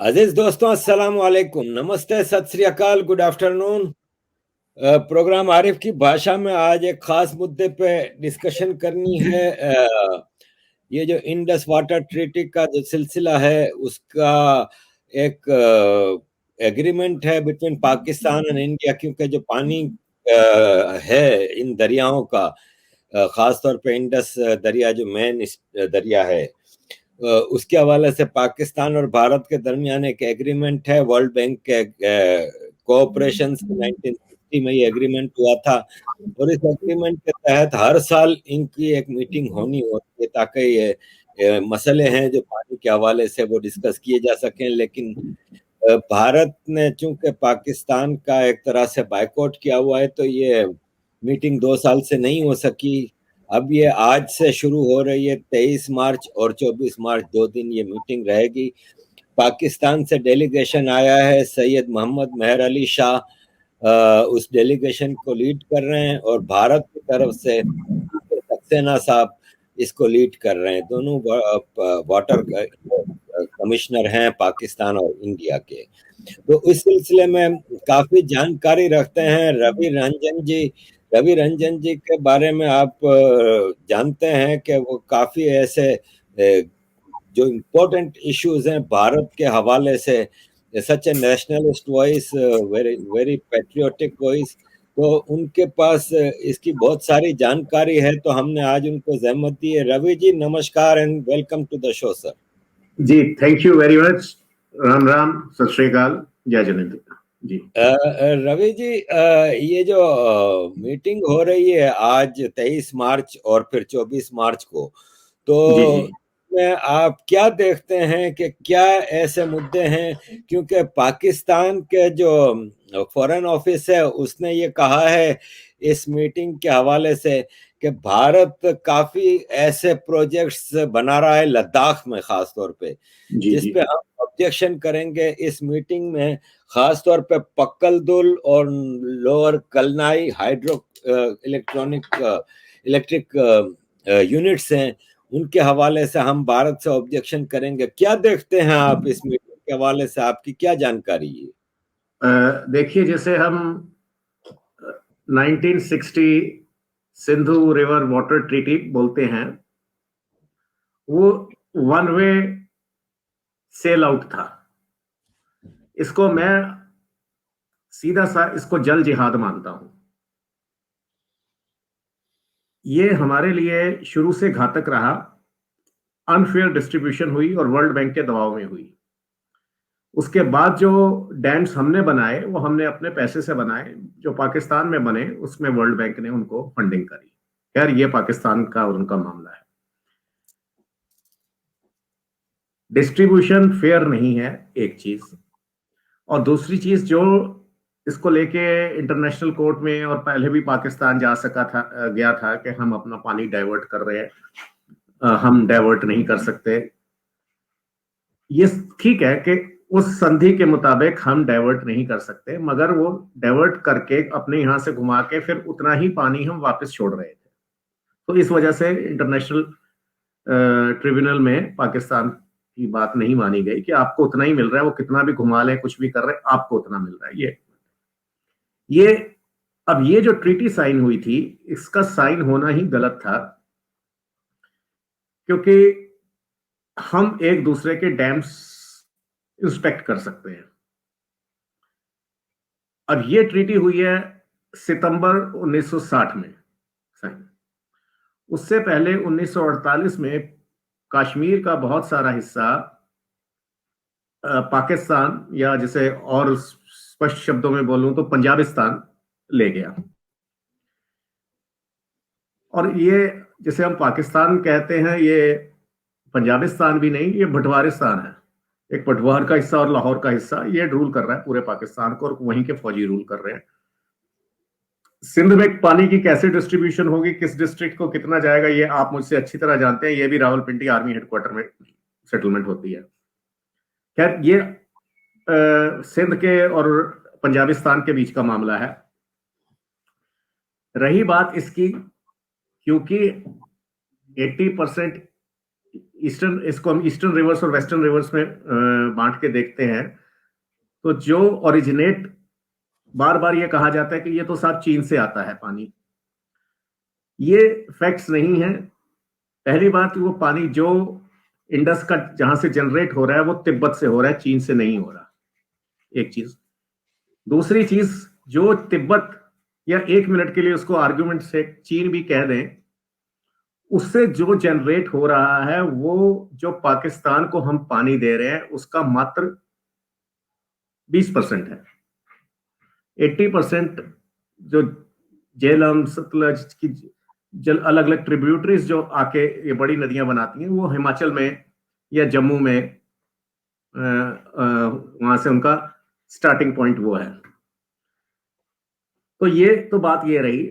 अजीज दोस्तों, अस्सलाम वालेकुम, नमस्ते, सत श्री अकाल, गुड आफ्टरनून। प्रोग्राम आरिफ की भाषा में आज एक खास मुद्दे पे डिस्कशन करनी है। ये जो इंडस वाटर ट्रीटी का जो सिलसिला है उसका एक एग्रीमेंट है बिटवीन पाकिस्तान एंड इंडिया, क्योंकि जो पानी है इन दरियाओं का, खास तौर पे इंडस दरिया जो मेन दरिया है, उसके हवाले से पाकिस्तान और भारत के दरमियान एक एग्रीमेंट है। वर्ल्ड बैंक के कोऑपरेशन से 1960 में ये एग्रीमेंट हुआ था, और इस एग्रीमेंट के तहत हर साल इनकी एक मीटिंग होनी होती है ताकि ये मसले हैं जो पानी के हवाले से वो डिस्कस किए जा सकें। लेकिन भारत ने चूंकि पाकिस्तान का एक तरह से बायकॉट किया हुआ है, तो ये मीटिंग 2 साल से नहीं हो सकी। अब ये आज से शुरू हो रही है, 23 मार्च और 24 मार्च, 2 दिन ये मीटिंग रहेगी। पाकिस्तान से डेलीगेशन आया है, सैयद मोहम्मद मेहर अली शाह उस डेलीगेशन को लीड कर रहे हैं, और भारत की तरफ से सक्सेना साहब इसको लीड कर रहे हैं। दोनों वाटर कमिश्नर हैं पाकिस्तान और इंडिया के। तो इस सिलसिले में काफी जानकारी रखते हैं रवि रंजन जी के बारे में। आप जानते हैं कि वो काफी ऐसे जो इम्पोर्टेंट इश्यूज हैं भारत के हवाले से, such a nationalist voice, very very patriotic voice, तो उनके पास इसकी बहुत सारी जानकारी है, तो हमने आज उनको जहमत दी है। रवि जी, नमस्कार and welcome to the show sir. जी, थैंक यू वेरी मच। राम राम, सत श्री अकाल, जय जिनेंद्र जी। रवि जी, ये जो मीटिंग हो रही है आज 23 मार्च और फिर 24 मार्च को, तो में आप क्या देखते हैं कि क्या ऐसे मुद्दे हैं? क्योंकि पाकिस्तान के जो फॉरेन ऑफिस है उसने ये कहा है इस मीटिंग के हवाले से कि भारत काफी ऐसे प्रोजेक्ट्स बना रहा है लद्दाख में खास तौर पे, जिस पे हम ऑब्जेक्शन करेंगे इस मीटिंग में। खास तौर पे पक्कल दुल और लोअर कलनाई हाइड्रो इलेक्ट्रिक यूनिट्स हैं, उनके हवाले से हम भारत से ऑब्जेक्शन करेंगे। क्या देखते हैं आप इस मीटिंग के हवाले से? आपकी क्या जानकारी है? देखिए, जैसे हम 1960 सिंधु रिवर वाटर ट्रीटी बोलते हैं, वो वन वे सेल आउट था। इसको मैं सीधा सा इसको जल जिहाद मानता हूं। ये हमारे लिए शुरू से घातक रहा। अनफेयर डिस्ट्रीब्यूशन हुई और वर्ल्ड बैंक के दबाव में हुई। उसके बाद जो डैम्स हमने बनाए वो हमने अपने पैसे से बनाए। जो पाकिस्तान में बने उसमें वर्ल्ड बैंक ने उनको फंडिंग करी। खैर, ये पाकिस्तान का और उनका मामला है। डिस्ट्रीब्यूशन फेयर नहीं है, एक चीज। और दूसरी चीज, जो इसको लेके इंटरनेशनल कोर्ट में और पहले भी पाकिस्तान गया था कि हम अपना पानी डाइवर्ट कर रहे हैं, हम डाइवर्ट नहीं कर सकते। ये ठीक है कि उस संधि के मुताबिक हम डाइवर्ट नहीं कर सकते, मगर वो डाइवर्ट करके अपने यहां से घुमा के फिर उतना ही पानी हम वापस छोड़ रहे थे। तो इस वजह से इंटरनेशनल ट्रिब्यूनल में पाकिस्तान की बात नहीं मानी गई कि आपको उतना ही मिल रहा है, वो कितना भी घुमा ले, कुछ भी कर रहे, आपको उतना मिल रहा है। ये अब ये जो ट्रीटी साइन हुई थी, इसका साइन होना ही गलत था, क्योंकि हम एक दूसरे के डैम्स इंस्पेक्ट कर सकते हैं। अब ये ट्रीटी हुई है सितंबर 1960 में साइन। उससे पहले 1948 में कश्मीर का बहुत सारा हिस्सा पाकिस्तान, या जिसे और स्पष्ट शब्दों में बोलूं तो पंजाबिस्तान, ले गया। और ये जिसे हम पाकिस्तान कहते हैं, ये पंजाबिस्तान भी नहीं, ये भटवारिस्तान है। एक पटवार का हिस्सा और लाहौर का हिस्सा ये रूल कर रहा है पूरे पाकिस्तान को, और वहीं के फौजी रूल कर रहे हैं। सिंध में पानी की कैसे डिस्ट्रीब्यूशन होगी, किस डिस्ट्रिक्ट को कितना जाएगा, ये आप मुझसे अच्छी तरह जानते हैं। ये भी रावलपिंडी आर्मी हेडक्वार्टर में सेटलमेंट होती है। खैर, ये सिंध के और पंजाबिस्तान के बीच का मामला है। रही बात इसकी, क्योंकि 80% ईस्टर्न, इसको हम ईस्टर्न रिवर्स और वेस्टर्न रिवर्स में बांट के देखते हैं, तो जो ओरिजिनेट, बार बार ये कहा जाता है कि ये तो साफ चीन से आता है पानी। ये फैक्ट्स नहीं है। पहली बात, वो पानी जो इंडस का जहां से जनरेट हो रहा है वो तिब्बत से हो रहा है, चीन से नहीं हो रहा, एक चीज। दूसरी चीज, जो तिब्बत, या 1 मिनट के लिए उसको आर्गुमेंट से चीन भी कह दें, उससे जो जनरेट हो रहा है वो जो पाकिस्तान को हम पानी दे रहे हैं उसका मात्र 20% है। 80% जो झेलम, सतलज की जल, अलग अलग ट्रिब्यूटरीज जो आके ये बड़ी नदियां बनाती हैं, वो हिमाचल में या जम्मू में, वहां से उनका स्टार्टिंग पॉइंट वो है। तो ये तो बात ये रही।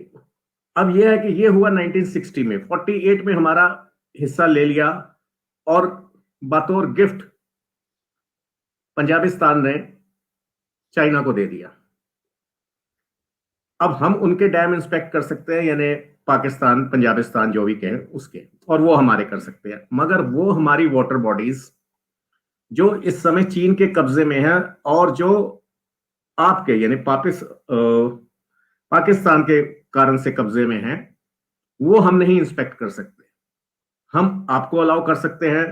अब ये है कि ये हुआ 1960 में, 48 में हमारा हिस्सा ले लिया और बतौर गिफ्ट पंजाबिस्तान ने चाइना को दे दिया। अब हम उनके डैम इंस्पेक्ट कर सकते हैं, यानी पाकिस्तान, पंजाबिस्तान जो भी कहें उसके, और वो हमारे कर सकते हैं, मगर वो हमारी वाटर बॉडीज जो इस समय चीन के कब्जे में है और जो आपके यानी पाकिस्तान के कारण से कब्जे में है, वो हम नहीं इंस्पेक्ट कर सकते। हम आपको अलाउ कर सकते हैं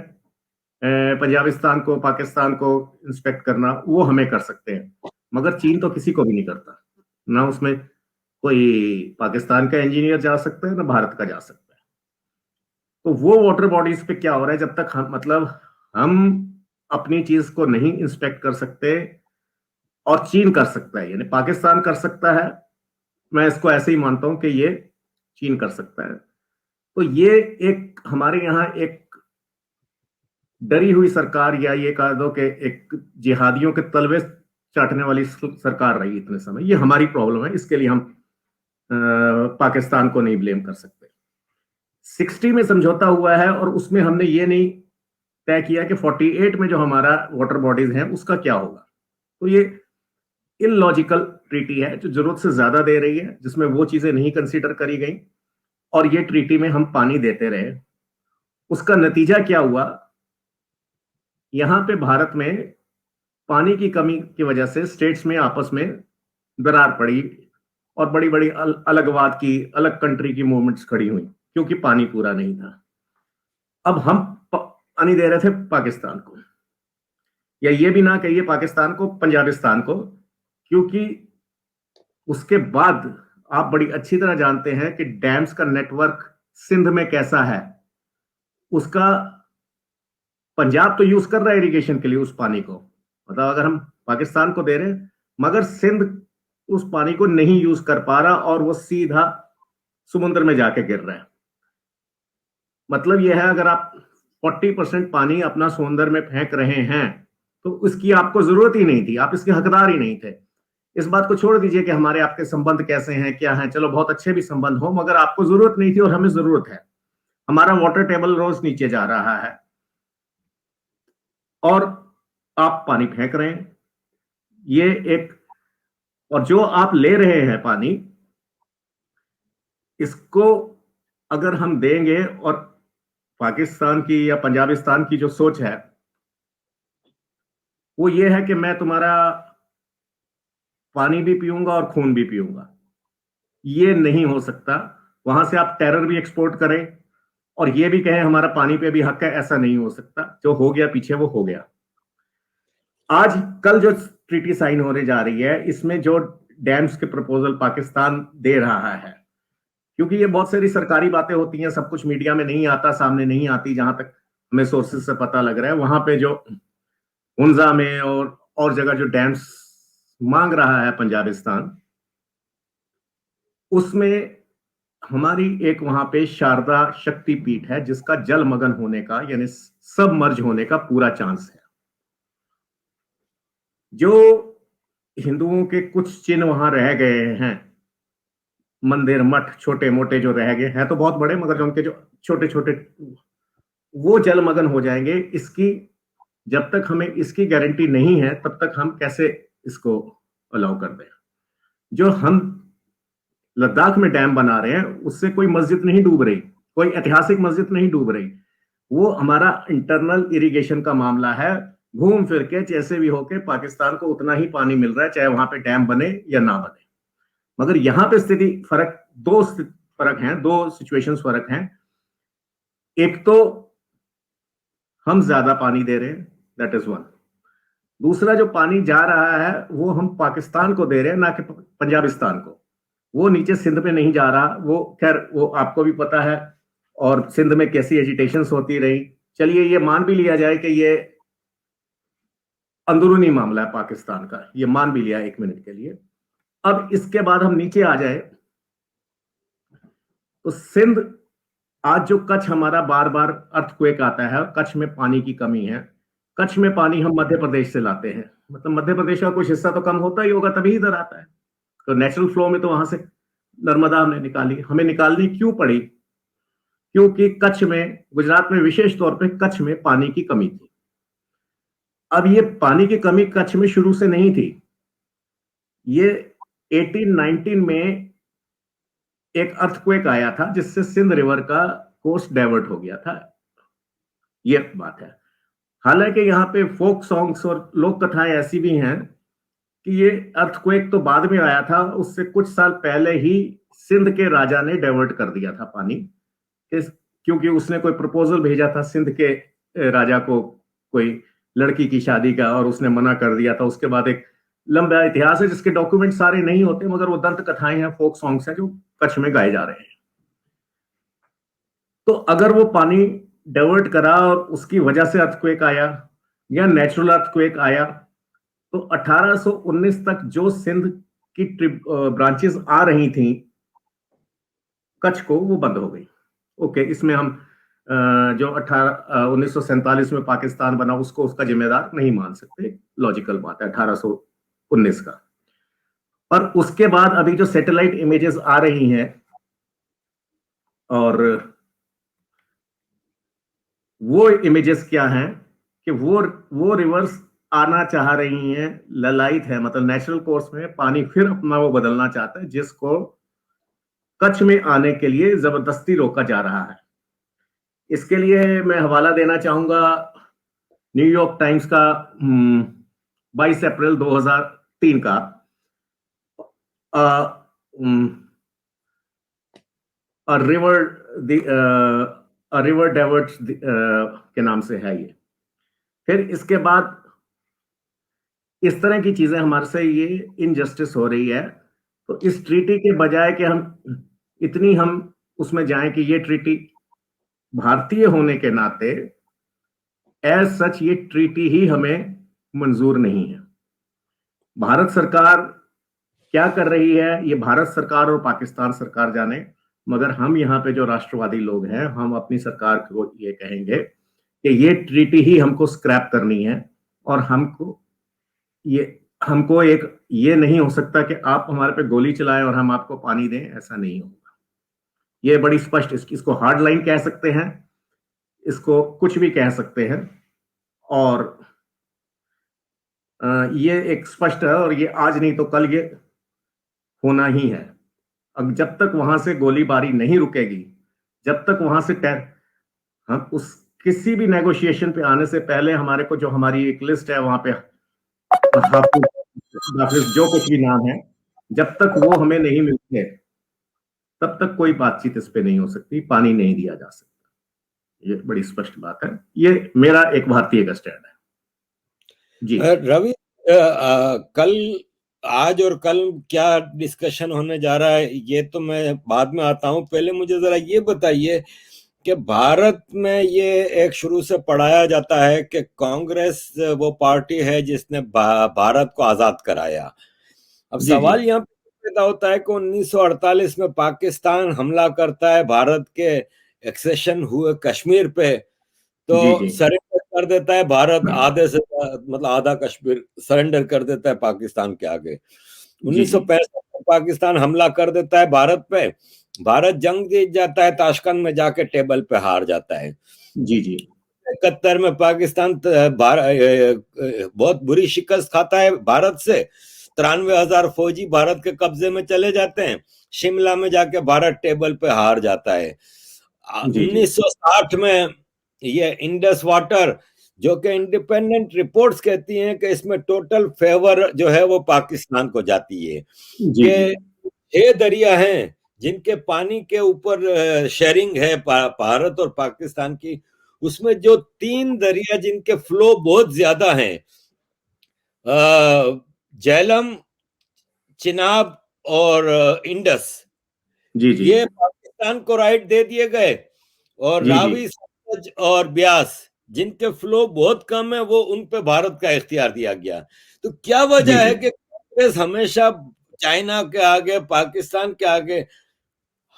पंजाबिस्तान को, पाकिस्तान को इंस्पेक्ट करना, वो हमें कर सकते हैं, मगर चीन तो किसी को भी नहीं करता। ना उसमें कोई पाकिस्तान का इंजीनियर जा सकता है, ना भारत का जा सकता है। तो वो वाटर बॉडीज पे क्या हो रहा है, जब तक हम अपनी चीज को नहीं इंस्पेक्ट कर सकते, और चीन कर सकता है, यानी पाकिस्तान कर सकता है, मैं इसको ऐसे ही मानता हूं कि ये चीन कर सकता है। तो ये एक हमारे यहाँ एक डरी हुई सरकार, या ये कह दो कि एक जिहादियों के तलवे चाटने वाली सरकार रही इतने समय। ये हमारी प्रॉब्लम है, इसके लिए हम पाकिस्तान को नहीं ब्लेम कर सकते। 60 में समझौता हुआ है और उसमें हमने ये नहीं तय किया कि 48 में जो हमारा वाटर बॉडीज हैं उसका क्या होगा। तो ये इलॉजिकल ट्रीटी है जो जरूरत से ज्यादा दे रही है, जिसमें वो चीजें नहीं कंसीडर करी गई, और ये ट्रीटी में हम पानी देते रहे। उसका नतीजा क्या हुआ, यहां पे भारत में पानी की कमी की वजह से स्टेट्स में आपस में दरार पड़ी, और बड़ी बड़ी अलगवाद की, अलग कंट्री की मूवमेंट्स खड़ी हुई, क्योंकि पानी पूरा नहीं था। अब हम पानी दे रहे थे पाकिस्तान को, या ये भी ना कहिए पाकिस्तान को, पंजाबिस्तान को, क्योंकि उसके बाद आप बड़ी अच्छी तरह जानते हैं कि डैम्स का नेटवर्क सिंध में कैसा है। उसका पंजाब तो यूज कर रहा है इरिगेशन के लिए उस पानी को, मतलब अगर हम पाकिस्तान को दे रहे हैं, मगर सिंध उस पानी को नहीं यूज कर पा रहा, और वो सीधा समुद्र में जाके गिर रहा है। मतलब यह है, अगर आप 40% पानी अपना समुद्र में फेंक रहे हैं तो उसकी आपको जरूरत ही नहीं थी, आप इसके हकदार ही नहीं थे। इस बात को छोड़ दीजिए कि हमारे आपके संबंध कैसे हैं, क्या हैं, चलो बहुत अच्छे भी संबंध हो, मगर आपको जरूरत नहीं थी और हमें जरूरत है। हमारा वाटर टेबल रोज नीचे जा रहा है और आप पानी फेंक रहे हैं। ये एक, और जो आप ले रहे हैं पानी, इसको अगर हम देंगे, और पाकिस्तान की या पंजाबिस्तान की जो सोच है वो ये है कि मैं तुम्हारा पानी भी पीऊंगा और खून भी पीऊंगा, ये नहीं हो सकता। वहां से आप टेरर भी एक्सपोर्ट करें और ये भी कहें हमारा पानी पे भी हक है, ऐसा नहीं हो सकता। जो हो गया पीछे वो हो गया। आज कल जो ट्रीटी साइन होने जा रही है, इसमें जो डैम्स के प्रपोजल पाकिस्तान दे रहा है, क्योंकि ये बहुत सारी सरकारी बातें होती हैं, सब कुछ मीडिया में नहीं आता, सामने नहीं आती, जहां तक हमें सोर्सेज से पता लग रहा है, वहां पे जो हुंजा में और जगह जो डैम्स मांग रहा है पंजाबिस्तान, उसमें हमारी एक वहां पे शारदा शक्तिपीठ है जिसका जलमग्न होने का, यानी सबमर्ज होने का पूरा चांस है। जो हिंदुओं के कुछ चिन्ह वहां रह गए हैं, मंदिर मठ छोटे मोटे जो रह गए हैं, तो बहुत बड़े, मगर जो उनके जो छोटे छोटे, वो जलमग्न हो जाएंगे। इसकी जब तक हमें इसकी गारंटी नहीं है तब तक हम कैसे इसको अलाउ कर दें। जो हम लद्दाख में डैम बना रहे हैं उससे कोई मस्जिद नहीं डूब रही, कोई ऐतिहासिक मस्जिद नहीं डूब रही, वो हमारा इंटरनल इरिगेशन का मामला है। घूम फिर के जैसे भी होके पाकिस्तान को उतना ही पानी मिल रहा है, चाहे वहां पे डैम बने या ना बने। मगर यहाँ पे स्थिति फर्क, फर्क हैं, दो सिचुएशंस फर्क हैं। एक तो हम ज्यादा पानी दे रहे हैं, दैट इज वन। दूसरा, जो पानी जा रहा है वो हम पाकिस्तान को दे रहे हैं, ना कि पंजाबिस्तान को। वो नीचे सिंध में नहीं जा रहा। वो खैर वो आपको भी पता है, और सिंध में कैसी एजिटेशंस होती रही। चलिए ये मान भी लिया जाए कि ये अंदरूनी मामला है पाकिस्तान का, ये मान भी लिया एक मिनट के लिए। अब इसके बाद हम नीचे आ जाए तो सिंध, आज जो कच्छ हमारा बार बार अर्थक्वेक आता है, कच्छ में पानी की कमी है। कच्छ में पानी हम मध्य प्रदेश से लाते हैं, मतलब मध्य प्रदेश का कुछ हिस्सा तो कम होता ही होगा, तभी इधर आता है। तो नेचुरल फ्लो में तो वहां से नर्मदा हमने निकाली। हमें निकालनी क्यों पड़ी? क्योंकि कच्छ में, गुजरात में विशेष तौर पे कच्छ में पानी की कमी थी। अब ये पानी की कमी कच्छ में शुरू से नहीं थी। ये 1819 में एक अर्थक्वेक आया था जिससे सिंध रिवर का कोर्स डाइवर्ट हो गया था। ये बात है। हालांकि यहाँ पे फोक सॉन्ग्स और लोक कथाएं ऐसी भी हैं कि ये अर्थक्वेक तो बाद में आया था, उससे कुछ साल पहले ही सिंध के राजा ने डाइवर्ट कर दिया था पानी। क्योंकि उसने कोई प्रपोजल भेजा था सिंध के राजा को, कोई लड़की की शादी का, और उसने मना कर दिया था। उसके बाद एक लंबा इतिहास है जिसके डॉक्यूमेंट सारे नहीं होते, मगर वो दंत कथाएं हैं, फोक सॉन्ग्स हैं जो कच्छ में गाए जा रहे हैं। तो अगर वो पानी डाइवर्ट करा और उसकी वजह से अर्थक्वेक आया या नेचुरल अर्थक्वेक आया, तो 1819 तक जो सिंध की ब्रांचेस आ रही थी कच्छ को, वो बंद हो गई। ओके, इसमें हम जो 1947 में पाकिस्तान बना उसको उसका जिम्मेदार नहीं मान सकते, लॉजिकल बात है 1819 का। और उसके बाद अभी जो सैटेलाइट इमेजेस आ रही हैं, और वो इमेजेस क्या हैं कि वो रिवर्स आना चाह रही हैं, ललायत है, मतलब नेचुरल कोर्स में पानी फिर अपना वो बदलना चाहता है, जिसको कच्छ में आने के लिए जबरदस्ती रोका जा रहा है। इसके लिए मैं हवाला देना चाहूंगा न्यूयॉर्क टाइम्स का 22 अप्रैल 2003 का, रिवर डाइवर्ट के नाम से है ये। फिर इसके बाद इस तरह की चीजें हमारे से ये इनजस्टिस हो रही है। तो इस ट्रीटी के बजाय कि हम उसमें जाएं कि ये ट्रीटी भारतीय होने के नाते एज सच ये ट्रीटी ही हमें मंजूर नहीं है। भारत सरकार क्या कर रही है ये भारत सरकार और पाकिस्तान सरकार जाने, मगर हम यहाँ पे जो राष्ट्रवादी लोग हैं, हम अपनी सरकार को ये कहेंगे कि ये ट्रीटी ही हमको स्क्रैप करनी है। और हमको एक ये नहीं हो सकता कि आप हमारे पे गोली चलाएं और हम आपको पानी दें, ऐसा नहीं होगा। ये बड़ी स्पष्ट, इसको हार्ड लाइन कह सकते हैं, इसको कुछ भी कह सकते हैं, और ये एक स्पष्ट है, और ये आज नहीं तो कल ये होना ही है। अब जब तक वहां से गोलीबारी नहीं रुकेगी, जब तक वहां से हम उस किसी भी नेगोशिएशन पे आने से पहले हमारे को जो हमारी एक लिस्ट है वहां पे हाफिज जो कुछ भी नाम है, जब तक वो हमें नहीं मिलते तब तक कोई बातचीत इस पे नहीं हो सकती, पानी नहीं दिया जा सकता। ये बड़ी स्पष्ट बात है। ये मेरा एक भारतीय का स्टैंड है जी। रवि, कल, आज और कल क्या डिस्कशन होने जा रहा है ये तो मैं बाद में आता हूं। पहले मुझे जरा ये बताइए कि भारत में ये एक शुरू से पढ़ाया जाता है कि कांग्रेस वो पार्टी है जिसने भारत को आजाद कराया। अब सवाल यहाँ पे पैदा होता है कि 1948 में पाकिस्तान हमला करता है भारत के एक्सेशन हुए कश्मीर पे, तो सरेंडर कर देता है भारत, आधे से मतलब आधा कश्मीर सरेंडर कर देता है पाकिस्तान के आगे। 1965 में पाकिस्तान हमला कर देता है भारत पे, भारत जंग जीत जाता है, ताशकंद में जाके टेबल पे हार जाता है। जी जी। 71 में पाकिस्तान बहुत बुरी शिकस्त खाता है भारत से, 93,000 फौजी भारत के कब्जे में चले जाते हैं, शिमला में जाके भारत टेबल पे हार जाता है। 1960 में ये इंडस वाटर, जो कि इंडिपेंडेंट रिपोर्ट्स कहती हैं कि इसमें टोटल फेवर जो है वो पाकिस्तान को जाती है। जी जी कि 6 दरिया हैं जिनके पानी के ऊपर शेयरिंग है भारत और पाकिस्तान की। उसमें जो 3 दरिया जिनके फ्लो बहुत ज्यादा हैं, झेलम, चिनाब और इंडस, जी जी ये पाकिस्तान को राइट दे दिए गए। और जी जी रावी, सतलज और ब्यास जिनके फ्लो बहुत कम है, वो उन पे भारत का इख्तियार दिया गया। तो क्या जी वजह है जी कि कांग्रेस हमेशा चाइना के आगे, पाकिस्तान के आगे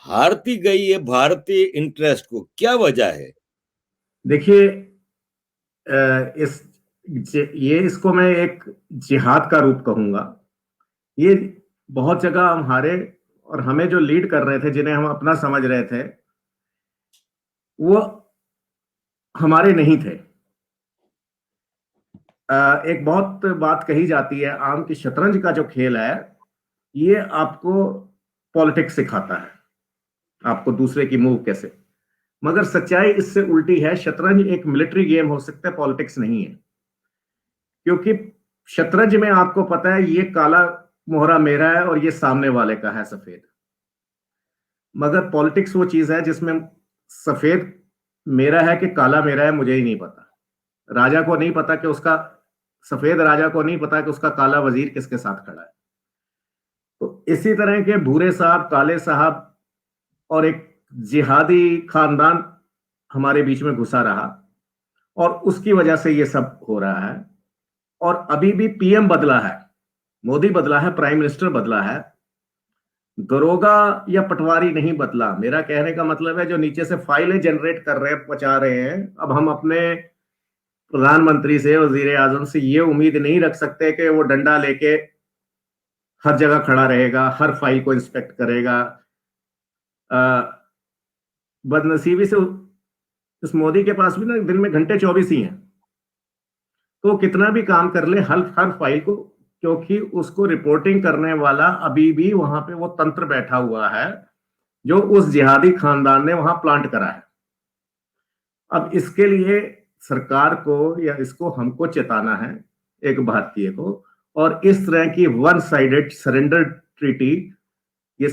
हारती गई है भारतीय इंटरेस्ट को? क्या वजह है? देखिए, इस ये इसको मैं एक जिहाद का रूप कहूंगा। ये बहुत जगह हम हारे, और हमें जो लीड कर रहे थे, जिन्हें हम अपना समझ रहे थे, वो हमारे नहीं थे। एक बहुत बात कही जाती है आम की, शतरंज का जो खेल है, ये आपको पॉलिटिक्स सिखाता है, आपको दूसरे की मूव कैसे। मगर सच्चाई इससे उल्टी है। शतरंज एक मिलिट्री गेम हो सकता है, पॉलिटिक्स नहीं है। क्योंकि शतरंज में आपको पता है ये काला मोहरा मेरा है और ये सामने वाले का है सफेद। मगर पॉलिटिक्स वो चीज है जिसमें सफेद मेरा है कि काला मेरा है, मुझे ही नहीं पता। राजा को नहीं पता कि उसका, सफेद राजा को नहीं पता कि उसका काला वजीर किसके साथ खड़ा है। तो इसी तरह के भूरे साहब, काले साहब और एक जिहादी खानदान हमारे बीच में घुसा रहा, और उसकी वजह से ये सब हो रहा है। और अभी भी पीएम बदला है, मोदी बदला है, प्राइम मिनिस्टर बदला है, दरोगा या पटवारी नहीं बदला। मेरा कहने का मतलब है जो नीचे से फाइलें जनरेट कर रहे हैं, पहुंचा रहे हैं, अब हम अपने प्रधानमंत्री से, वजीर आजम से ये उम्मीद नहीं रख सकते कि वो डंडा लेके हर जगह खड़ा रहेगा, हर फाइल को इंस्पेक्ट करेगा। बदनसीबी से उस मोदी के पास भी ना दिन में घंटे 24 ही हैं, तो वो कितना भी काम कर ले हर हर फाइल को, क्योंकि उसको रिपोर्टिंग करने वाला अभी भी वहां पे वो तंत्र बैठा हुआ है जो उस जिहादी खानदान ने वहां प्लांट करा है। अब इसके लिए सरकार को या इसको हमको चेताना है, एक भारतीय को। और इस तरह की वन साइडेड सरेंडर ट्रीटी, ये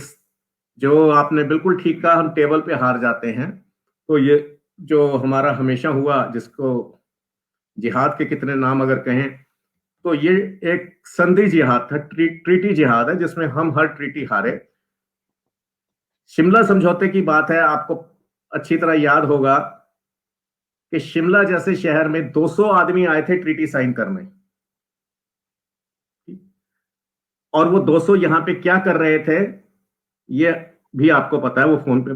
जो आपने बिल्कुल ठीक कहा, हम टेबल पे हार जाते हैं। तो ये जो हमारा हमेशा हुआ, जिसको जिहाद के कितने नाम अगर कहें, तो ये एक संधि जिहाद था, ट्रीटी जिहाद है, जिसमें हम हर ट्रीटी हारे। शिमला समझौते की बात है, आपको अच्छी तरह याद होगा कि शिमला जैसे शहर में 200 आदमी आए थे ट्रीटी साइन करने, और वो 200 यहां पे क्या कर रहे थे ये भी आपको पता है। वो फोन पे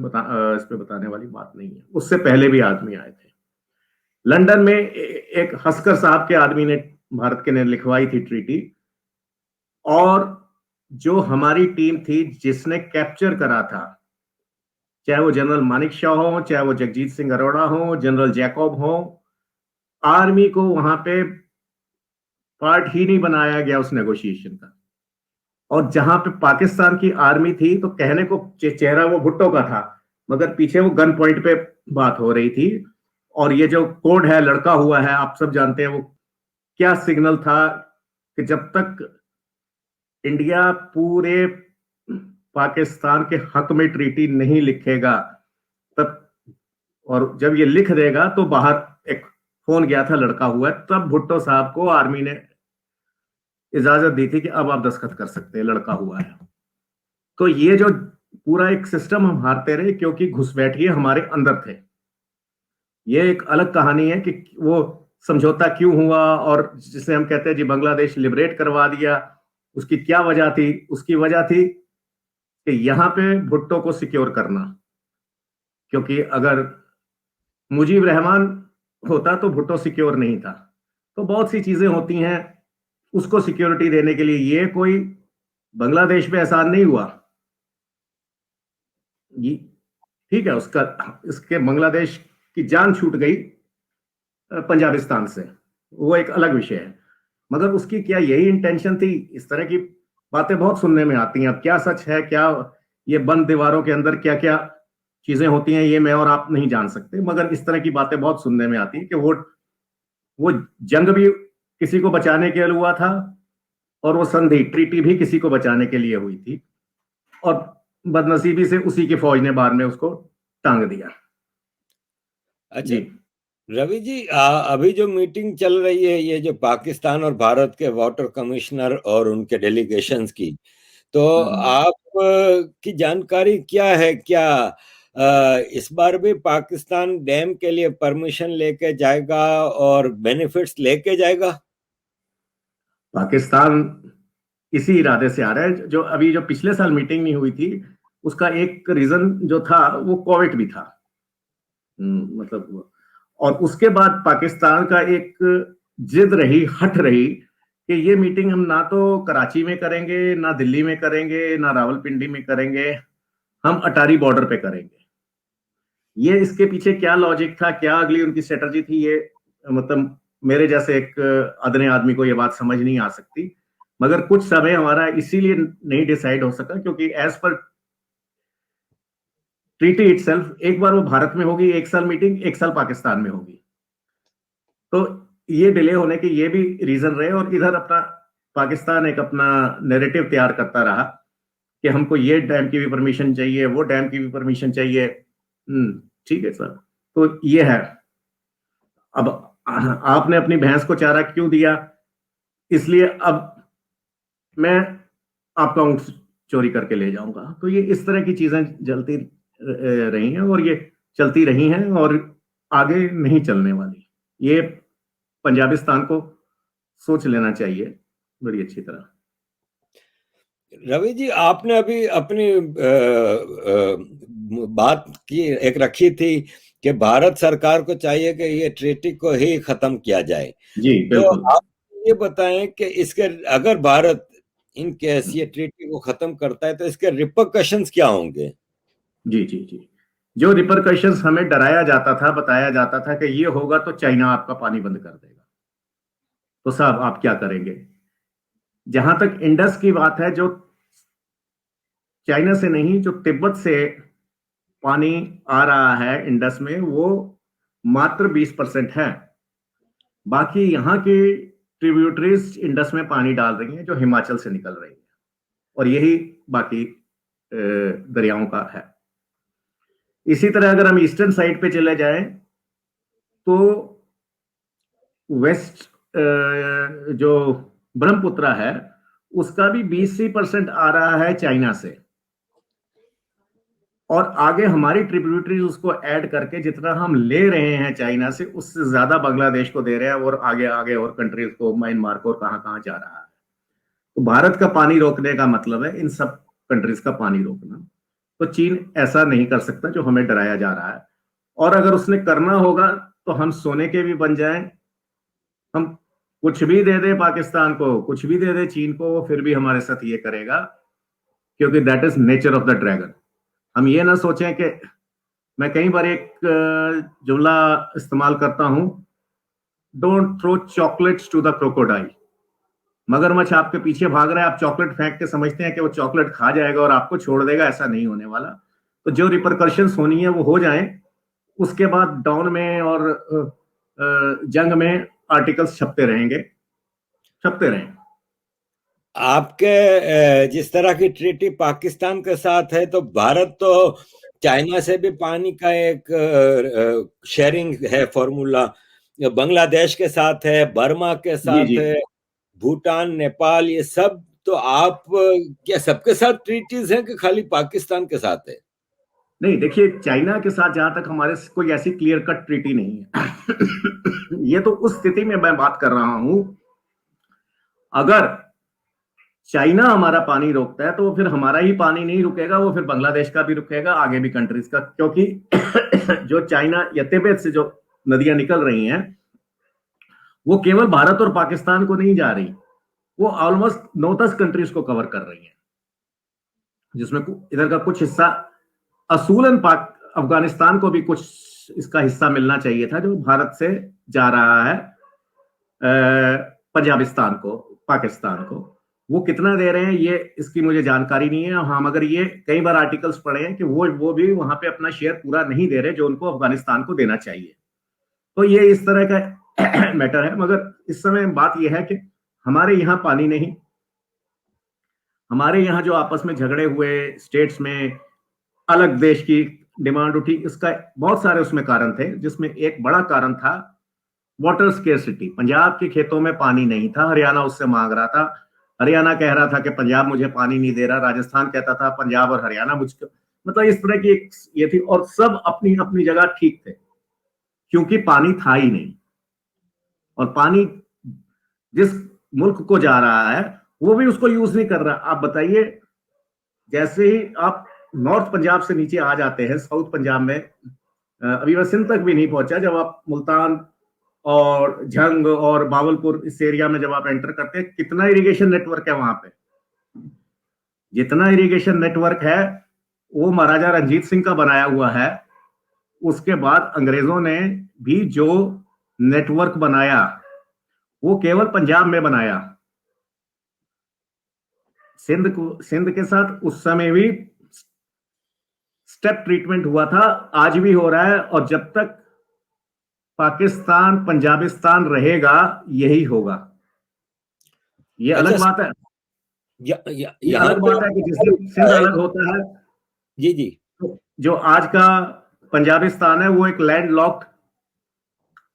इस पे बताने वाली बात नहीं है। उससे पहले भी आदमी आए थे। लंदन में एक हस्कर साहब के आदमी ने, भारत के ने लिखवाई थी ट्रीटी। और जो हमारी टीम थी जिसने कैप्चर करा था, चाहे वो जनरल मानिक शाह हो, चाहे वो जगजीत सिंह अरोड़ा हो, जनरल जैकब हो, आर्मी को वहां पे पार्ट ही नहीं बनाया गया उस नेगोशिएशन का। और जहां पे पाकिस्तान की आर्मी थी, तो कहने को चेहरा वो भुट्टो का था, मगर पीछे वो गन पॉइंट पे बात हो रही थी। और ये जो कोड है लड़का हुआ है, आप सब जानते हैं वो क्या सिग्नल था, कि जब तक इंडिया पूरे पाकिस्तान के हक में ट्रीटी नहीं लिखेगा तब, और जब ये लिख देगा तो बाहर एक फोन गया था लड़का हुआ है, तब भुट्टो साहब को आर्मी ने इजाजत दी थी कि अब आप दस्तखत कर सकते हैं, लड़का हुआ है। तो ये जो पूरा एक सिस्टम हम हारते रहे क्योंकि घुसपैठिए हमारे अंदर थे। ये एक अलग कहानी है कि वो समझौता क्यों हुआ, और जिसे हम कहते हैं जी बांग्लादेश लिबरेट करवा दिया, उसकी क्या वजह थी? उसकी वजह थी कि यहां पे भुट्टो को सिक्योर करना। क्योंकि अगर मुजीब रहमान होता तो भुट्टो सिक्योर नहीं था। तो बहुत सी चीजें होती हैं उसको सिक्योरिटी देने के लिए। ये कोई बांग्लादेश पे एहसान नहीं हुआ, ये ठीक है, उसका, इसके बांग्लादेश की जान छूट गई पंजाबिस्तान से, वो एक अलग विषय है। मगर उसकी क्या यही इंटेंशन थी? इस तरह की बातें बहुत सुनने में आती हैं। अब क्या सच है, क्या ये बंद दीवारों के अंदर क्या क्या चीजें होती हैं, ये मैं और आप नहीं जान सकते, मगर इस तरह की बातें बहुत सुनने में आती है कि वो जंग भी किसी को बचाने के लिए हुआ था, और वो संधि ट्रीटी भी किसी को बचाने के लिए हुई थी, और बदनसीबी से उसी की फौज ने बाद में उसको टांग दिया। अच्छा जी। रवि जी, अभी जो मीटिंग चल रही है, ये जो पाकिस्तान और भारत के वाटर कमिश्नर और उनके डेलीगेशंस की, तो हम्म। आप की जानकारी क्या है? क्या इस बार भी पाकिस्तान डैम के लिए परमिशन लेके जाएगा और बेनिफिट्स लेके जाएगा? पाकिस्तान इसी इरादे से आ रहा है। जो अभी जो पिछले साल मीटिंग नहीं हुई थी, उसका एक रीजन जो था वो कोविड भी था। मतलब, और उसके बाद पाकिस्तान का एक जिद रही, हट रही कि ये मीटिंग हम ना तो कराची में करेंगे, ना दिल्ली में करेंगे, ना रावलपिंडी में करेंगे, हम अटारी बॉर्डर पे करेंगे। ये इसके पीछे क्या लॉजिक था, क्या अगली उनकी स्ट्रेटजी थी, ये मतलब मेरे जैसे एक अदने आदमी को ये बात समझ नहीं आ सकती। मगर कुछ समय हमारा इसीलिए नहीं डिसाइड हो सका क्योंकि एज पर ट्रीटी इटसेल्फ एक बार वो भारत में होगी, एक साल मीटिंग, एक साल पाकिस्तान में होगी। तो ये डिले होने के ये भी रीजन रहे, और इधर अपना पाकिस्तान एक अपना नैरेटिव तैयार करता रहा कि हमको ये डैम की भी परमिशन चाहिए, वो डैम की भी परमिशन चाहिए। ठीक है सर, तो ये है। अब आपने अपनी भैंस को चारा क्यों दिया, इसलिए अब मैं आपका ऊंट चोरी करके ले जाऊंगा। तो ये इस तरह की चीजें जलती रही हैं, और ये चलती रही हैं, और आगे नहीं चलने वाली। ये पंजाबिस्तान को सोच लेना चाहिए बड़ी अच्छी तरह। रवि जी, आपने अभी अपनी बात की एक रखी थी कि भारत सरकार को चाहिए कि ये ट्रीटी को ही खत्म किया जाए। जी तो बिल्कुल। आप ये बताएं कि इसके, अगर भारत इन केस ये ट्रीटी को खत्म करता है तो इसके रिपरकशंस क्या होंगे? जी जी जी। जो रिपरकशंस हमें डराया जाता था, बताया जाता था कि ये होगा तो चाइना आपका पानी बंद कर देगा, तो साहब आप क्या करेंगे? जहां तक इंडस की बात है, जो चाइना से नहीं, जो तिब्बत से पानी आ रहा है इंडस में, वो मात्र 20% है। बाकी यहाँ की ट्रिब्यूटरीज इंडस में पानी डाल रही हैं जो हिमाचल से निकल रही है, और यही बाकी दरियाओं का है। इसी तरह अगर हम ईस्टर्न साइड पे चले जाएं, तो वेस्ट जो ब्रह्मपुत्र है, उसका भी 20% आ रहा है चाइना से, और आगे हमारी ट्रिब्यूटरीज उसको ऐड करके जितना हम ले रहे हैं चाइना से, उससे ज्यादा बांग्लादेश को दे रहे हैं, और आगे आगे और कंट्रीज को, म्यांमार को, और कहां कहां जा रहा है। तो भारत का पानी रोकने का मतलब है इन सब कंट्रीज का पानी रोकना। तो चीन ऐसा नहीं कर सकता जो हमें डराया जा रहा है, और अगर उसने करना होगा तो हम सोने के भी बन जाएं। हम कुछ भी दे दे पाकिस्तान को, कुछ भी दे दे चीन को, वो फिर भी हमारे साथ ये करेगा, क्योंकि that is nature of the dragon. हम ये ना सोचें कि, मैं कई बार एक जुमला इस्तेमाल करता हूं, don't throw chocolates to the crocodile. मगरमच्छ आपके पीछे भाग रहा है, आप चॉकलेट फेंक के समझते हैं कि वो चॉकलेट खा जाएगा और आपको छोड़ देगा, ऐसा नहीं होने वाला। तो जो रिपरकशंस होनी है वो हो जाएं, उसके बाद डाउन में और जंग में आर्टिकल्स छपते रहेंगे, छपते रहें। आपके जिस तरह की ट्रीटी पाकिस्तान के साथ है, तो भारत तो चाइना से भी पानी का एक शेयरिंग है फॉर्मूला, बांग्लादेश के साथ है, बर्मा के जी साथ जी। है, भूटान, नेपाल, ये सब। तो आप क्या सबके साथ ट्रीटीज हैं कि खाली पाकिस्तान के साथ है? नहीं, देखिए, चाइना के साथ जहां तक हमारे कोई ऐसी क्लियर कट ट्रीटी नहीं है। ये तो उस स्थिति में मैं बात कर रहा हूं, अगर चाइना हमारा पानी रोकता है तो वो फिर हमारा ही पानी नहीं रुकेगा, वो फिर बांग्लादेश का भी रुकेगा, आगे भी कंट्रीज का, क्योंकि जो चाइना या तिब्बत से जो नदियां निकल रही हैं, वो केवल भारत और पाकिस्तान को नहीं जा रही, वो ऑलमोस्ट 9-10 कंट्रीज को कवर कर रही हैं, जिसमें इधर का कुछ हिस्सा, असूलन पाक अफगानिस्तान को भी कुछ इसका हिस्सा मिलना चाहिए था, जो भारत से जा रहा है पंजाबिस्तान को, पाकिस्तान को। वो कितना दे रहे हैं ये इसकी मुझे जानकारी नहीं है। हाँ, मगर ये कई बार आर्टिकल्स पढ़े हैं कि वो भी वहां पे अपना शेयर पूरा नहीं दे रहे जो उनको अफगानिस्तान को देना चाहिए। तो ये इस तरह का मैटर है। मगर इस समय बात यह है कि हमारे यहाँ पानी नहीं, हमारे यहाँ जो आपस में झगड़े हुए स्टेट्स में, अलग देश की डिमांड उठी, इसका बहुत सारे उसमें कारण थे, जिसमें एक बड़ा कारण था वाटर स्केर्सिटी। पंजाब के खेतों में पानी नहीं था, हरियाणा उससे मांग रहा था। हरियाणा कह रहा था कि पंजाब मुझे पानी नहीं दे रहा, राजस्थान कहता था पंजाब और हरियाणा मुझको, मतलब इस तरह की एक ये थी। और सब अपनी अपनी जगह ठीक थे, क्योंकि पानी था ही नहीं। और पानी जिस मुल्क को जा रहा है वो भी उसको यूज नहीं कर रहा। आप बताइए, जैसे ही आप नॉर्थ पंजाब से नीचे आ जाते हैं साउथ पंजाब में, अभी मैं सिंध तक भी नहीं पहुंचा, जब आप मुल्तान और झंग और बावलपुर इस एरिया में जब आप एंटर करते हैं, कितना इरिगेशन नेटवर्क है वहां पे। जितना इरिगेशन नेटवर्क है वो महाराजा रंजीत सिंह का बनाया हुआ है। उसके बाद अंग्रेजों ने भी जो नेटवर्क बनाया वो केवल पंजाब में बनाया। सिंध के साथ उस समय भी स्टेप ट्रीटमेंट हुआ था, आज भी हो रहा है, और जब तक पाकिस्तान पंजाबिस्तान रहेगा यही होगा। ये अच्छा अलग बात है। ये यहाँ अलग पे बात है कि जिस दिन सिंध अलग होता है, जी जी, तो जो आज का पंजाबिस्तान है वो एक लैंड लॉक्ड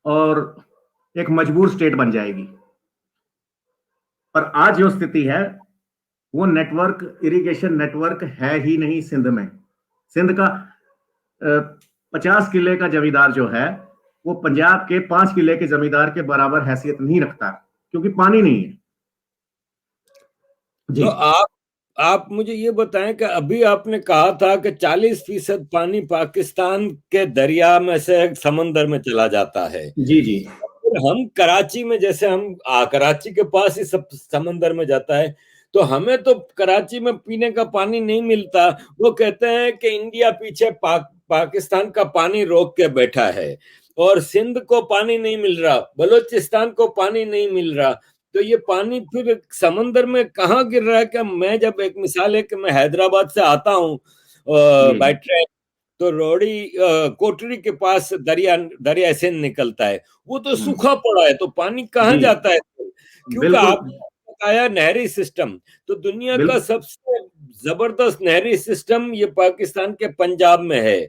और एक मजबूर स्टेट बन जाएगी। पर आज जो स्थिति है वो नेटवर्क, इरिगेशन नेटवर्क है ही नहीं सिंध में। सिंध का 50 किले का जमींदार जो है वो पंजाब के 5 किले के जमींदार के बराबर हैसियत नहीं रखता, क्योंकि पानी नहीं है। जी तो आप मुझे ये बताएं कि अभी आपने कहा था कि 40% पानी पाकिस्तान के दरिया में से समंदर में चला जाता है। जी जी फिर हम कराची में, जैसे हम कराची के पास ही सब समंदर में जाता है, तो हमें तो कराची में पीने का पानी नहीं मिलता। वो कहते हैं कि इंडिया पीछे पाकिस्तान का पानी रोक के बैठा है, और सिंध को पानी नहीं मिल रहा, बलूचिस्तान को पानी नहीं मिल रहा। तो ये पानी फिर समंदर में कहाँ गिर रहा है? क्या मैं, जब एक मिसाल है कि मैं हैदराबाद से आता हूँ जी बाई ट्रेन, तो रोड़ी कोटरी के पास दरिया दरिया सिंध निकलता है, वो तो हम्म, सूखा पड़ा है, तो पानी कहाँ जी जाता है? क्योंकि बिल्कुल आपने बताया नहरी सिस्टम, तो दुनिया का बिल्कुल। सबसे जबरदस्त नहरी सिस्टम ये पाकिस्तान के पंजाब में है,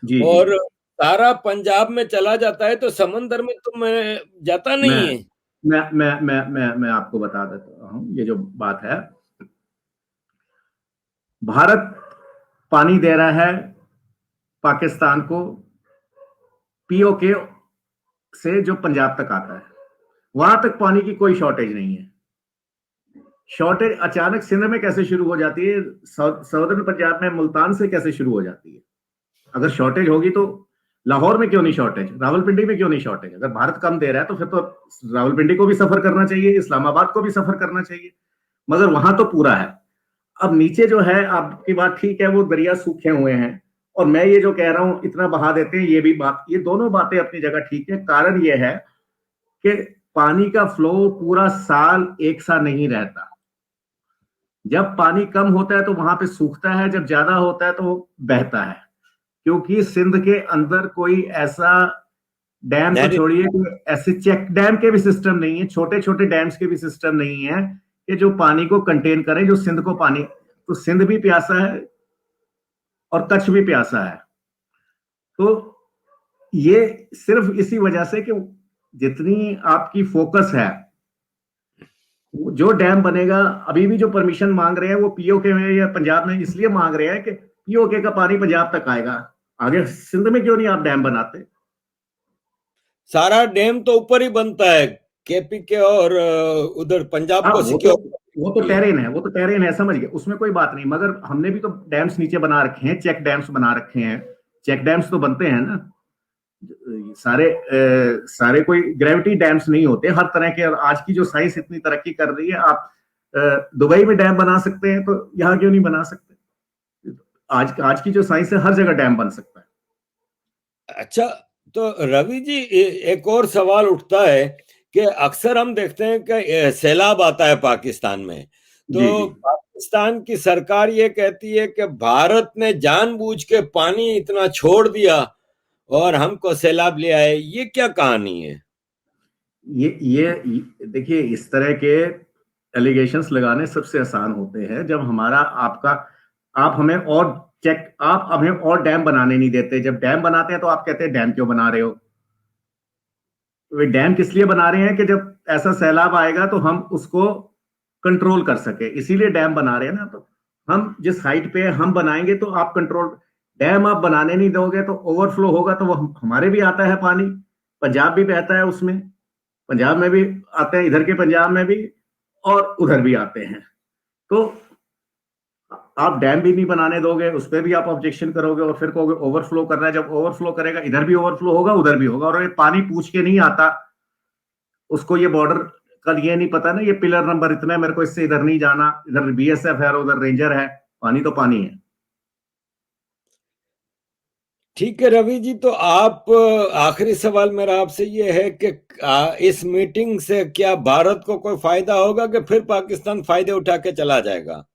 जी जी और सारा पंजाब में चला जाता है, तो समंदर में तो मैं जाता मैं नहीं है। मैं आपको बता देता हूँ ये जो बात है। भारत पानी दे रहा है पाकिस्तान को पीओके से, जो पंजाब तक आता है। वहां तक पानी की कोई शॉर्टेज नहीं है। शॉर्टेज अचानक सिंध में कैसे शुरू हो जाती है, सदर्न पंजाब में मुल्तान से कैसे शुरू हो जाती है? अगर शॉर्टेज होगी तो लाहौर में क्यों नहीं शॉर्टेज, रावलपिंडी में क्यों नहीं शॉर्टेज? अगर भारत कम दे रहा है तो फिर तो रावलपिंडी को भी सफर करना चाहिए, इस्लामाबाद को भी सफर करना चाहिए, मगर वहां तो पूरा है। अब नीचे जो है, आपकी बात ठीक है, वो दरिया सूखे हुए हैं, और मैं ये जो कह रहा हूं इतना बहा देते हैं, ये भी बात, ये दोनों बातें अपनी जगह ठीक है। कारण ये है कि पानी का फ्लो पूरा साल एक सा नहीं रहता। जब पानी कम होता है तो वहां पे सूखता है, जब ज्यादा होता है तो बहता है। क्योंकि सिंध के अंदर कोई ऐसा डैम तो नहरी, छोड़िए, कोई ऐसे चेक डैम के भी सिस्टम नहीं है, छोटे छोटे डैम्स के भी सिस्टम नहीं है कि जो पानी को कंटेन करें, जो सिंध को पानी, तो सिंध भी प्यासा है और कच्छ भी प्यासा है। तो ये सिर्फ इसी वजह से कि जितनी आपकी फोकस है, जो डैम बनेगा, अभी भी जो परमिशन मांग रहे हैं वो पीओके में या पंजाब में इसलिए मांग रहे हैं कि पीओके का पानी पंजाब तक आएगा, आगे सिंध में क्यों नहीं आप डैम बनाते? सारा डैम तो ऊपर ही बनता है, केपी के और उधर पंजाब हाँ, को सिक्योर वो तो करने के लिए। टेरेन है, वो तो टेरेन है, समझ गए, उसमें कोई बात नहीं। मगर हमने भी तो डैम्स नीचे बना रखे हैं, चेक डैम्स बना रखे हैं। चेक डैम्स तो बनते हैं ना सारे, सारे कोई ग्रेविटी डैम्स नहीं होते हर तरह के। और आज की जो साइंस इतनी तरक्की कर रही है, आप दुबई में डैम बना सकते हैं, तो यहाँ क्यों नहीं बना सकते? आज आज की जो साइंस है, हर जगह डैम बन सकता है। अच्छा, तो रवि जी, एक और सवाल उठता है कि अक्सर हम देखते हैं कि सैलाब आता है पाकिस्तान में, तो पाकिस्तान की सरकार ये कहती है कि भारत ने जानबूझ के पानी इतना छोड़ दिया और हमको सैलाब ले आए। ये क्या कहानी है? ये देखिए, इस तरह के एलिगेशंस लगाने सबसे आसान होते हैं जब हमारा आपका आप हमें और डैम बनाने नहीं देते। जब डैम बनाते हैं तो आप कहते हैं डैम क्यों बना रहे हो? वे डैम किस लिए बना रहे हैं कि जब ऐसा सैलाब आएगा तो हम उसको कंट्रोल कर सके, इसीलिए डैम बना रहे हैं ना। तो हम जिस हाइट पे हम बनाएंगे तो आप कंट्रोल, डैम आप बनाने नहीं दोगे तो ओवरफ्लो होगा, तो वो हमारे भी आता है पानी, पंजाब भी बहता है उसमें, पंजाब में भी आते हैं, इधर के पंजाब में भी और उधर भी आते हैं। तो आप डैम भी नहीं बनाने दोगे, उस पर भी आप ऑब्जेक्शन करोगे और फिर कहोगे ओवरफ्लो कर रहा है। जब ओवरफ्लो करेगा इधर भी ओवरफ्लो होगा उधर भी होगा, और ये पानी पूछ के नहीं आता, उसको ये बॉर्डर का ये नहीं पता ना, ये पिलर नंबर इतना है, मेरे को इससे इधर नहीं जाना, इधर बीएसएफ है उधर रेंजर है, पानी तो पानी है। ठीक है रवि जी, तो आप आखिरी सवाल मेरा आपसे ये है कि इस मीटिंग से क्या भारत को कोई फायदा होगा कि फिर पाकिस्तान फायदे उठा के चला जाएगा?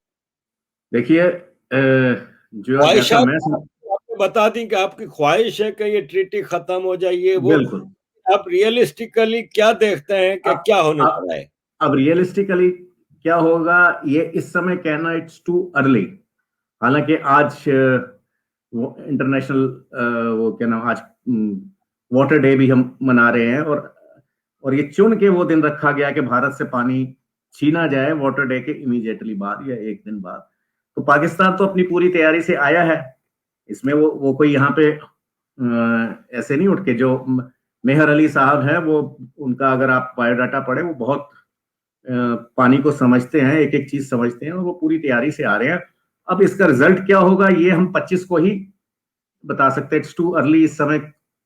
देखिए, जो ख्वाहिश जैसा मैं आपको बता दी कि आपकी ख्वाहिश है कि ये ट्रीटी खत्म हो जाए, ये वो। बिल्कुल। आप रियलिस्टिकली क्या देखते हैं कि क्या होने जा रहा है? अब रियलिस्टिकली क्या होगा ये इस समय कहना इट्स टू अर्ली। हालांकि आज वो इंटरनेशनल वो क्या नाम, आज वाटर डे भी हम मना रहे हैं, और ये चुन के वो दिन रखा गया कि भारत से पानी छीना जाए वाटर डे के इमीडिएटली बाद या एक दिन बाद। तो पाकिस्तान तो अपनी पूरी तैयारी से आया है इसमें। वो कोई यहाँ पे ऐसे नहीं उठ के, जो मेहर अली साहब है वो, उनका अगर आप बायोडाटा पढ़े, वो बहुत पानी को समझते हैं, एक एक चीज समझते हैं, और वो पूरी तैयारी से आ रहे हैं। अब इसका रिजल्ट क्या होगा ये हम 25 को ही बता सकते हैं। इट्स टू अर्ली, इस समय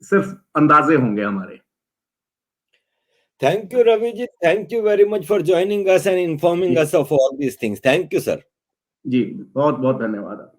सिर्फ अंदाजे होंगे हमारे। Thank you Ravi ji, thank you very much for joining us and informing us of all these things. Thank you sir. जी, बहुत बहुत धन्यवाद।